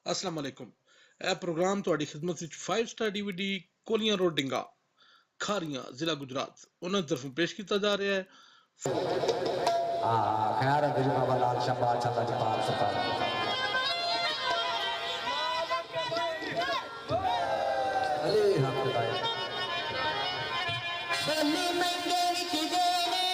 अस्सलाम वालेकुम। ਇਹ ਪ੍ਰੋਗਰਾਮ ਤੁਹਾਡੀ ਖidmat ਵਿੱਚ 5 ਸਟਾਰ DVD ਕੋਲੀਆਂ ਰੋਡ ਡਿੰਗਾ ਖਾਰੀਆਂ ਜ਼ਿਲ੍ਹਾ ਗੁਜਰਾਤ ਉਹਨਾਂ ਦੀ ਤਰਫੋਂ ਪੇਸ਼ ਕੀਤਾ ਜਾ ਰਿਹਾ ਹੈ। खैर गुरु बाबा लाल शंभा चंदा जी पाल सरकार अली हम बताए बोले मंगे विच देने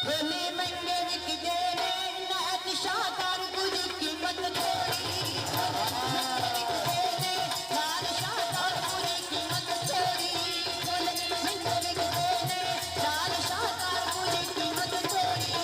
बोले मंगे विच देने नात शाकार कुछ कीमत थोड़ी नात शाकार कुछ कीमत थोड़ी बोले मंगे विच देने नात शाकार कुछ कीमत थोड़ी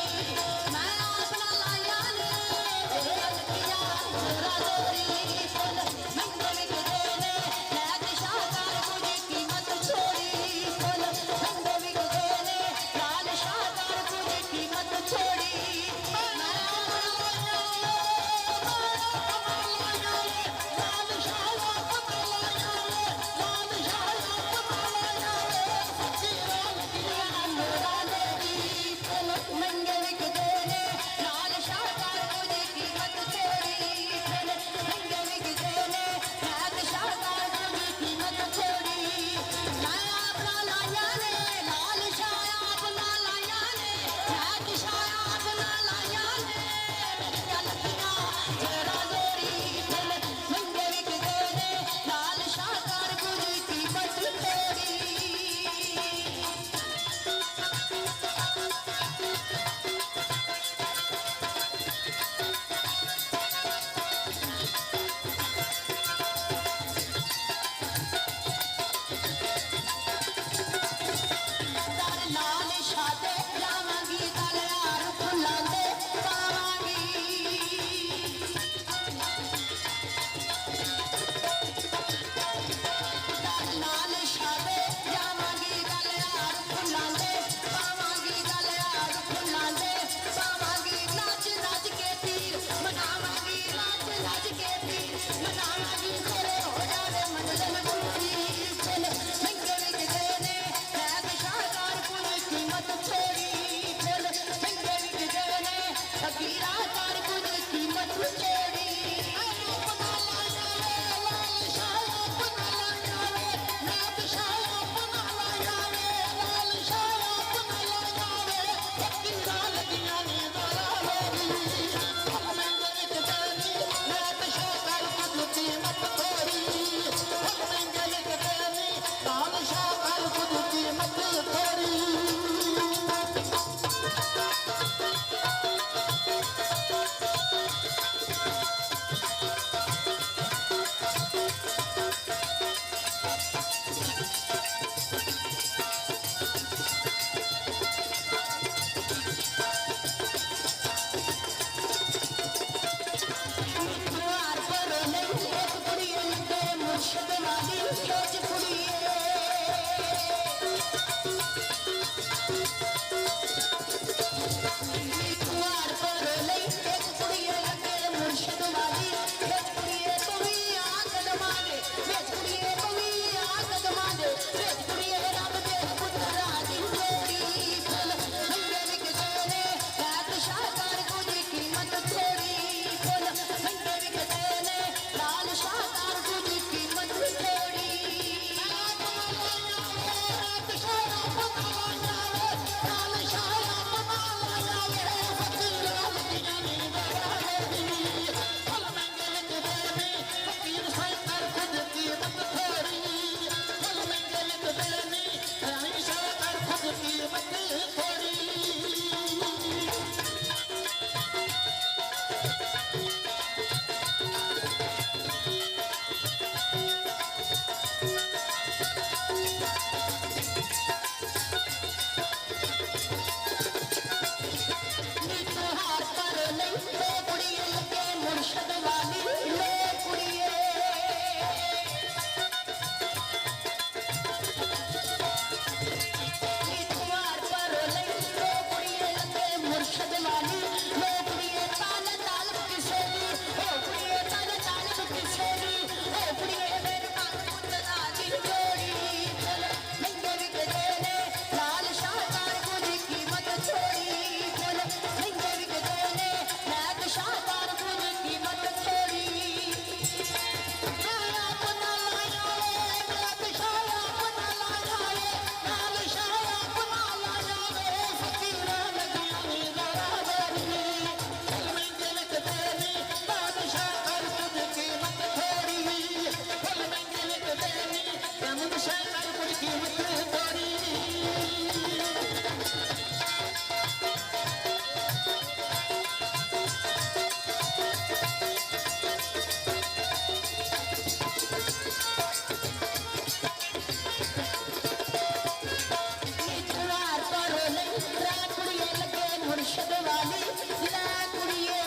वाली लै कुड़िए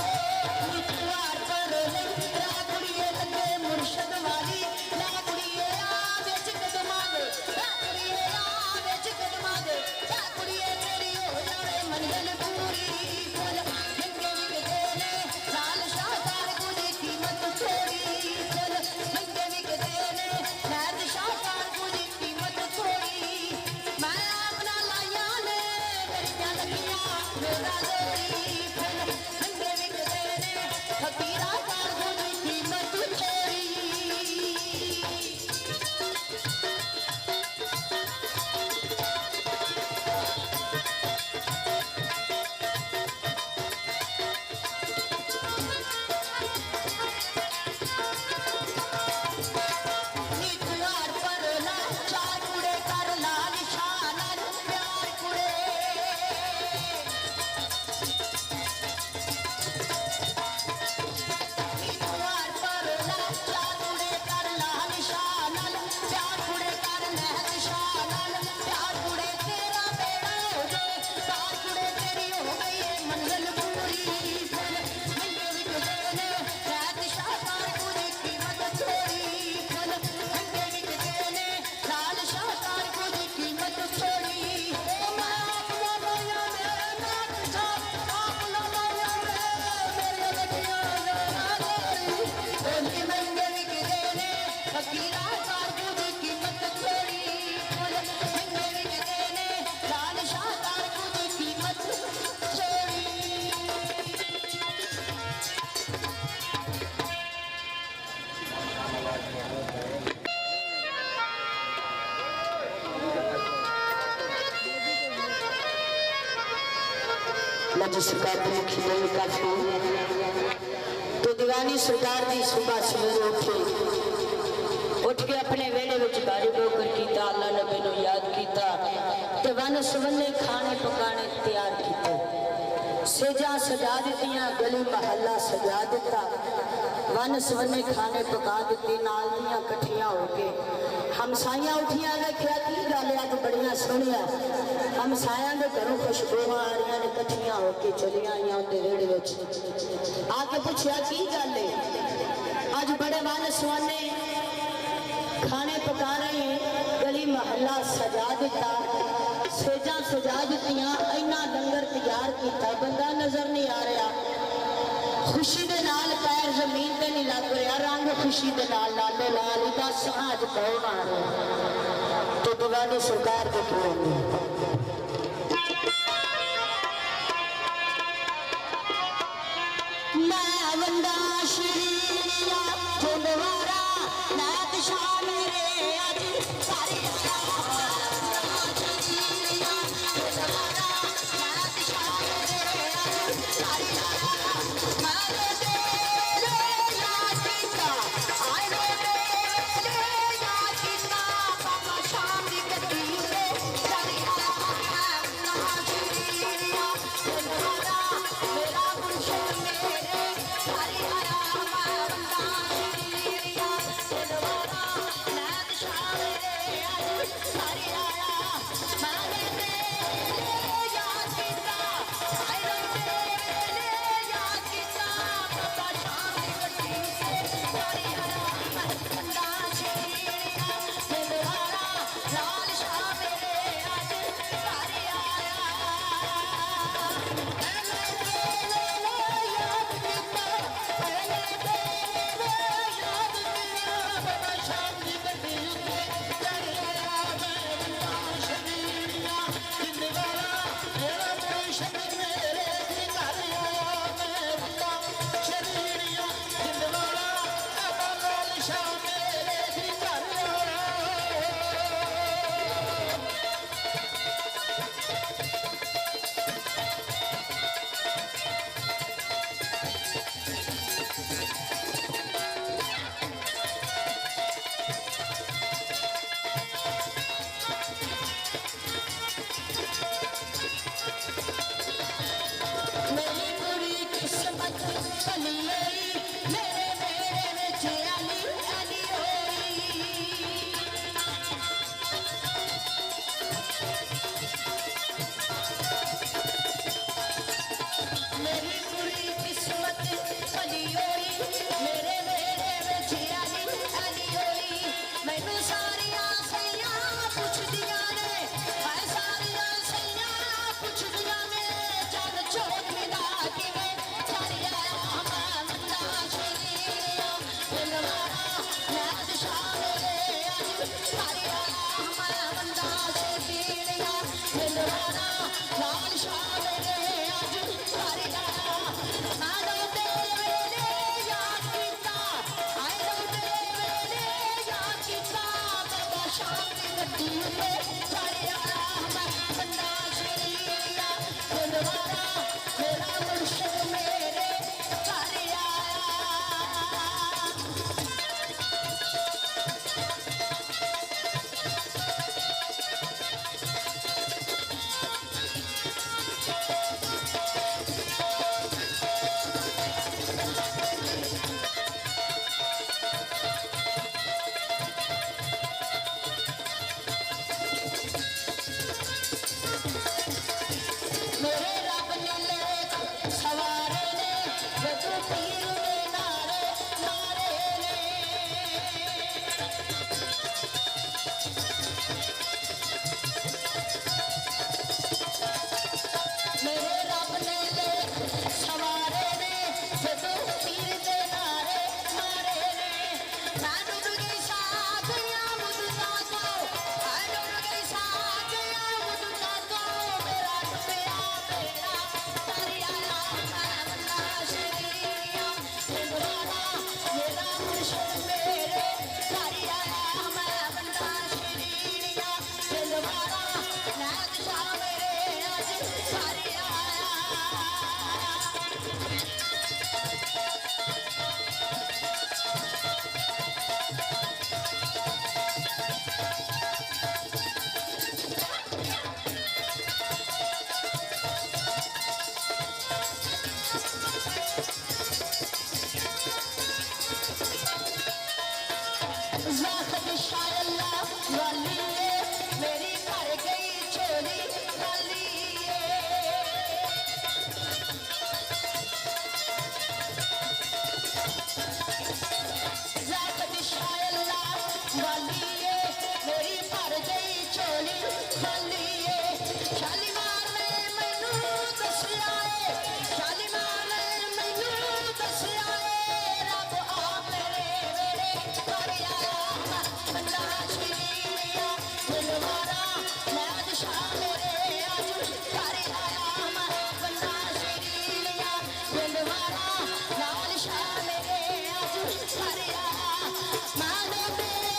द्वार पर लै कुड़िए लगे मुर्शद वाली लै कुड़िए आ बेच कदमा दे लै कुड़िए आ बेच कदमा दे लै कुड़िए तेरी हो जावे मंजिल पूरी फुल मंगे विकदे ने लाल शाहकार कुछ कीमत थोड़ी फुल मंगे विकदे ने लाल शाहकार कुछ कीमत थोड़ी मैं अपना लाया ने मेरियां लगियां मेरा जोड़ी फुल मंगे विकदे ने फकीरा कार कुछ कीमत थोड़ी नी द्वार पर ला चार कुड़े कर लाल शाह नाल प्यार कुड़े नी द्वार पर ला चार कुड़े कर लाल शाह नाल प्यार कुड़े कर महल शाह नाल प्यार कुड़े तेरा बेड़ा हो जाए कार कुड़े तेरी हो गई है मंजिल पूरी फुल मंगे विकदे ने रैत शाहकार कुछ कीमत थोड़ी फुल मंगे विकदे ने लाल शाहकार कुछ कीमत थोड़ी मैं अपना लाया मेरे नाथ सा अपना लाया मेरे लगियां जाना गोरी बोली मंगे विकदे ने फकीरा कार कुछ कीमत थोड़ी फुल मंगे विकदे ने लाल शाहकार कुछ कीमत थोड़ी लज सरकार की खिले काफी तो दीवानी सरकार की सुबह सवेरे उठ के अपने वेड़े विच बारी बोकर कीता अल्लाह नबी नूं याद कीता ते वन सवन्ने खाने पकाने तैयार कीते सेजा सजा दित्तियां गली महल्ला सजा दिता वन सवन्ने खाने पका दिते नाल दियां कट्ठियां हो के हमसाइयां उठियां देखिया की गल अज बड़ियां सोहणियां हमसाइयां दे घरों खुशबूआं आ रही ने कट्ठियां हो के चलियां आईयां उहदे वेड़े विच आके पुछया की गल है अज बड़े वन सवन्ने खाने पका रहे गली महल्ला सजा दिता सेजा सजा दित्तियां इन्ना लंगर तैयार किया बंदा नजर नहीं आ रहा खुशी दे नाल पैर जमीन ते नहीं लग रहा रंग खुशी दे नाल नाले लाल दस अज कौन आ रहा तो दीवानी सरकार के क्यों मैं वंदा श्रीया फुलवारा नाथ शाह मेरे अज सारे श्रीया फुलवारा नाथ शाह मेरे अज सारे मारे तेरे याद कीता आए तेरे याद कीता बाबा शाम दी गड्डी ते सारे श्रीया फुलवारा मेरा गुलशन मेरे सारे आया मैं वंदा मैं डूब गई साथिया मुझका तो मैं डूब गई साथिया मुझका तो मेरा डूबिया बेड़ा तारी आया मैं बंदा शरीरिया जिंदवारा मेरा मुर्शिद मेरे तारी आया मैं बंदा शरीरिया जिंदवारा नैत शाह मेरे अज तारी आया ज़ाखत शायल्ला वाली ये मेरी कर गई चोरी वाली ये ज़ाखत शायल्ला वाली ये मेरी कर गई चोरी वाली ये शालीमार ने मैनू दसिया है शालीमार ने मैनू दसिया है रब आ मेरे वेड़े कर आया बंदा शरीरिया दिलवारा नैत शाह मेरे अज कर आया बंदा शरीरिया दिलवारा नाल शाह मेरे अज कर आया मैंने तेरे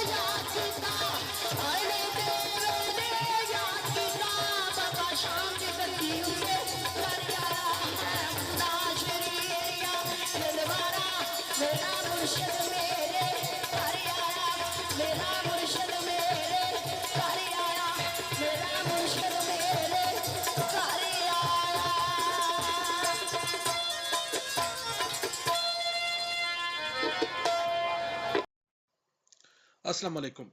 याद किता आने तेरे याद किता बाबा शाम की बत्ती उसे कर आया बंदा शरीरिया दिलवारा मेरा मुर्शिद मेरे कर आया मेरा मुर्शिद मेरे कर आया मेरा मुर्शिद मेरे कर आया अस्सलाम वालेकुम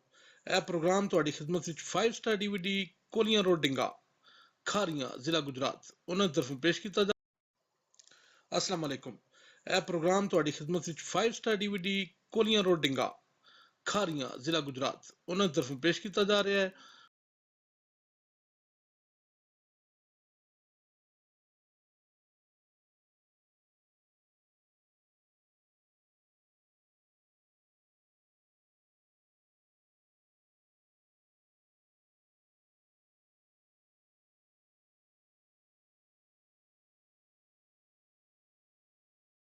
ਇਹ ਪ੍ਰੋਗਰਾਮ ਤੁਹਾਡੀ ਖidmat ਵਿੱਚ 5 ਸਟਾਰ DVD ਕੋਲੀਆਂ ਰੋਡ ਡਿੰਗਾ ਖਾਰੀਆਂ ਜ਼ਿਲ੍ਹਾ ਗੁਜਰਾਤ ਉਹਨਾਂ ਦੀ ਤਰਫੋਂ ਪੇਸ਼ ਕੀਤਾ ਜਾ अस्सलाम वालेकुम ਇਹ ਪ੍ਰੋਗਰਾਮ ਤੁਹਾਡੀ ਖidmat ਵਿੱਚ 5 ਸਟਾਰ DVD ਕੋਲੀਆਂ ਰੋਡ ਡਿੰਗਾ ਖਾਰੀਆਂ ਜ਼ਿਲ੍ਹਾ ਗੁਜਰਾਤ ਉਹਨਾਂ ਦੀ ਤਰਫੋਂ ਪੇਸ਼ ਕੀਤਾ ਜਾ ਰਿਹਾ ਹੈ